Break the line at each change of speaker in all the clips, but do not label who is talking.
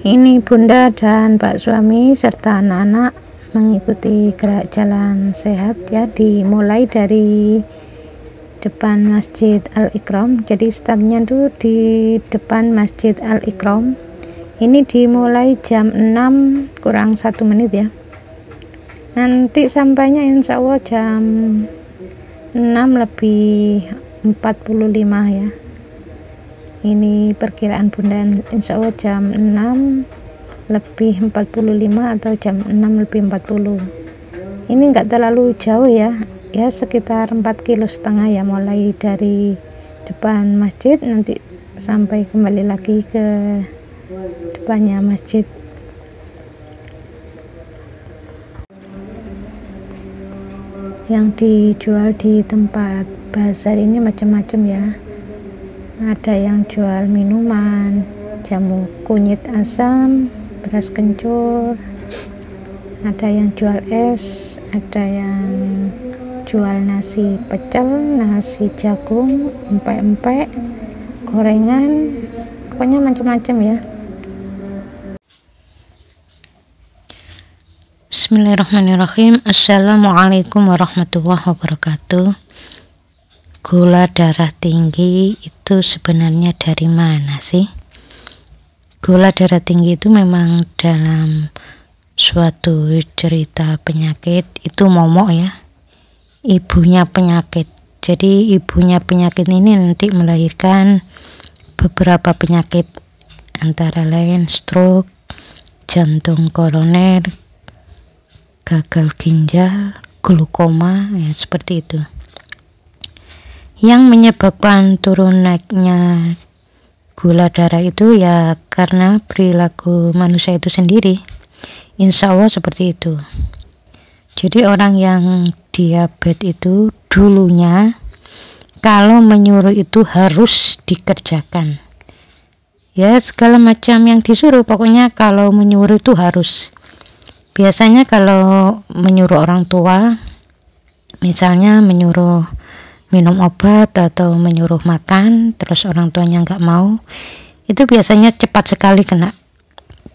Ini Bunda dan Pak suami serta anak-anak mengikuti gerak jalan sehat ya, dimulai dari depan Masjid Al-Ikram. Jadi startnya tuh di depan Masjid Al-Ikram. Ini dimulai jam 6 kurang 1 menit ya. Nanti sampainya insya Allah jam 6:45 ya. Ini perkiraan Bunda, insya Allah jam 6:45 atau jam 6:40. Ini enggak terlalu jauh ya, sekitar 4,5 km ya, mulai dari depan masjid nanti sampai kembali lagi ke depannya masjid. Yang dijual di tempat bazar ini macam-macam ya. Ada yang jual minuman, jamu kunyit asam, beras kencur, ada yang jual es, ada yang jual nasi pecel, nasi jagung, empek-empek, gorengan, pokoknya macam-macam ya. Bismillahirrahmanirrahim. Assalamualaikum warahmatullahi wabarakatuh. Gula darah tinggi itu sebenarnya dari mana sih? Gula darah tinggi itu memang dalam suatu cerita penyakit, itu momok ya, ibunya penyakit. Jadi ibunya penyakit ini nanti melahirkan beberapa penyakit, antara lain stroke, jantung koroner, gagal ginjal, glukoma ya, seperti itu. Yang menyebabkan turun naiknya gula darah itu ya karena perilaku manusia itu sendiri, insya Allah seperti itu. Jadi orang yang diabetes itu dulunya kalau menyuruh itu harus dikerjakan ya, segala macam yang disuruh, pokoknya kalau menyuruh itu harus. Biasanya kalau menyuruh orang tua, misalnya menyuruh minum obat atau menyuruh makan, terus orang tuanya nggak mau, itu biasanya cepat sekali kena.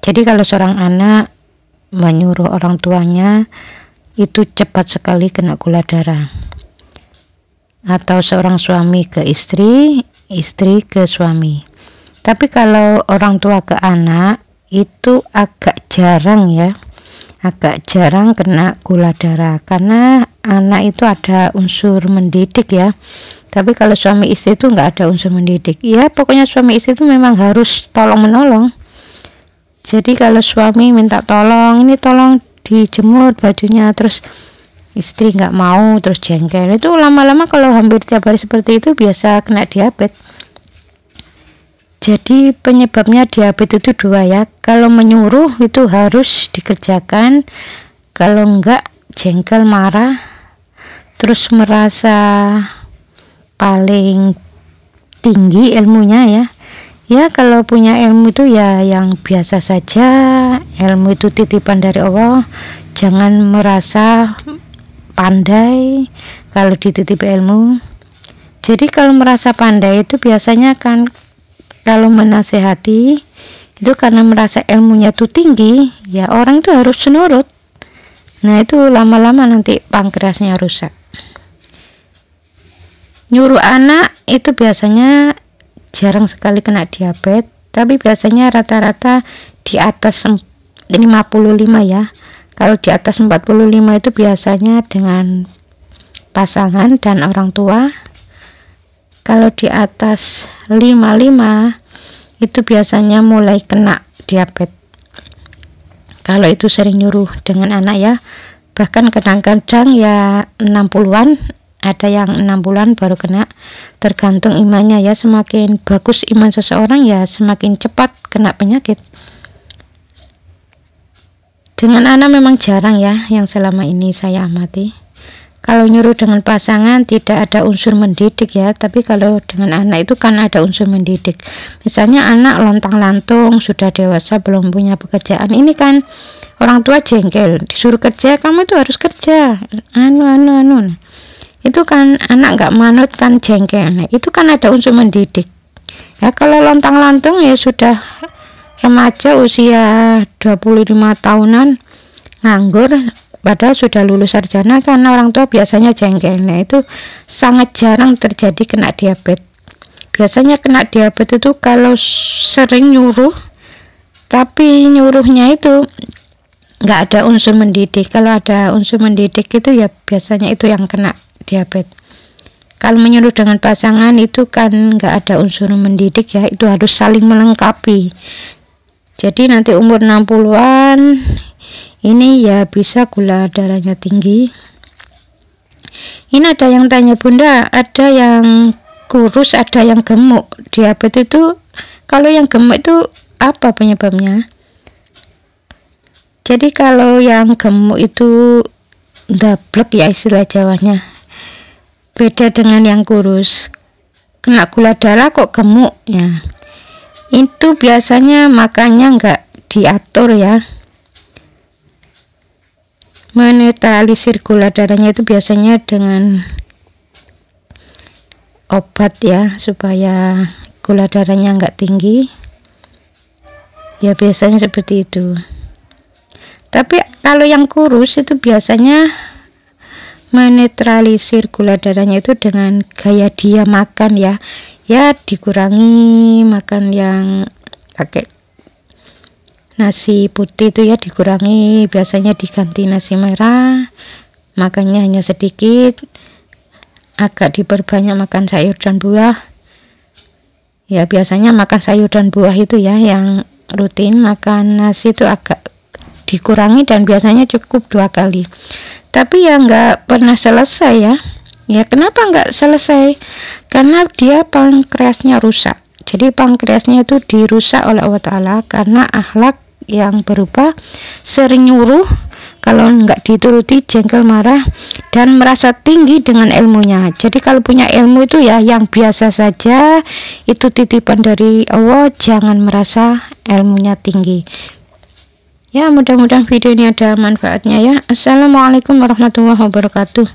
Jadi kalau seorang anak menyuruh orang tuanya, itu cepat sekali kena gula darah. Atau seorang suami ke istri, istri ke suami. Tapi kalau orang tua ke anak, itu agak jarang ya, agak jarang kena gula darah, karena anak itu ada unsur mendidik ya. Tapi kalau suami istri itu nggak ada unsur mendidik ya, pokoknya suami istri itu memang harus tolong menolong. Jadi kalau suami minta tolong, ini tolong dijemur bajunya, terus istri nggak mau, terus jengkel, itu lama-lama kalau hampir tiap hari seperti itu biasa kena diabetes. Jadi penyebabnya diabetes itu dua ya, kalau menyuruh itu harus dikerjakan, kalau enggak jengkel, marah, terus merasa paling tinggi ilmunya ya, kalau punya ilmu itu ya yang biasa saja, ilmu itu titipan dari Allah, jangan merasa pandai kalau dititip ilmu. Jadi kalau merasa pandai itu biasanya kan kalau menasehati itu karena merasa ilmunya itu tinggi ya, orang itu harus nurut. Nah itu lama-lama nanti pankreasnya rusak. Nyuruh anak itu biasanya jarang sekali kena diabetes, tapi biasanya rata-rata di atas 55 ya. Kalau di atas 45 itu biasanya dengan pasangan dan orang tua. Kalau di atas 55 itu biasanya mulai kena diabetes. Kalau itu sering nyuruh dengan anak ya, bahkan kadang-kadang ya 60-an, ada yang 6 bulan baru kena, tergantung imannya ya. Semakin bagus iman seseorang ya semakin cepat kena penyakit. Dengan anak memang jarang ya yang selama ini saya amati. Kalau nyuruh dengan pasangan tidak ada unsur mendidik ya, tapi kalau dengan anak itu kan ada unsur mendidik. Misalnya anak lontang-lantung, sudah dewasa belum punya pekerjaan, ini kan orang tua jengkel, disuruh kerja, kamu itu harus kerja, itu kan anak nggak manut kan jengkel. Nah, itu kan ada unsur mendidik ya. Kalau lontang-lantung ya sudah remaja usia 25 tahunan nganggur padahal sudah lulus sarjana, karena orang tua biasanya jengkel. Nah, itu sangat jarang terjadi kena diabetes. Biasanya kena diabetes itu kalau sering nyuruh, tapi nyuruhnya itu nggak ada unsur mendidik. Kalau ada unsur mendidik itu ya biasanya itu yang kena diabetes. Kalau menyuruh dengan pasangan itu kan nggak ada unsur mendidik ya, itu harus saling melengkapi. Jadi nanti umur 60-an ini ya bisa gula darahnya tinggi. Ini ada yang tanya, Bunda, ada yang kurus, ada yang gemuk. Diabetes itu kalau yang gemuk itu apa penyebabnya? Jadi kalau yang gemuk itu ndablek ya istilah Jawanya. Beda dengan yang kurus. Kena gula darah kok gemuk ya. Itu biasanya makannya nggak diatur ya. Menetralisir gula darahnya itu biasanya dengan obat ya, supaya gula darahnya nggak tinggi. Ya biasanya seperti itu. Tapi kalau yang kurus itu biasanya menetralisir gula darahnya itu dengan gaya dia makan ya. Ya dikurangi makan yang pakai nasi putih itu ya, dikurangi, biasanya diganti nasi merah, makannya hanya sedikit, agak diperbanyak makan sayur dan buah. Ya biasanya makan sayur dan buah itu ya yang rutin, makan nasi itu agak dikurangi dan biasanya cukup 2 kali. Tapi ya nggak pernah selesai ya. Ya kenapa nggak selesai? Karena dia pankreasnya rusak. Jadi pankreasnya itu dirusak oleh Allah Ta'ala karena akhlak yang berupa sering nyuruh, kalau nggak dituruti jengkel, marah, dan merasa tinggi dengan ilmunya. Jadi kalau punya ilmu itu ya yang biasa saja, itu titipan dari Allah, jangan merasa ilmunya tinggi. Ya mudah-mudahan video ini ada manfaatnya ya. Assalamualaikum warahmatullahi wabarakatuh.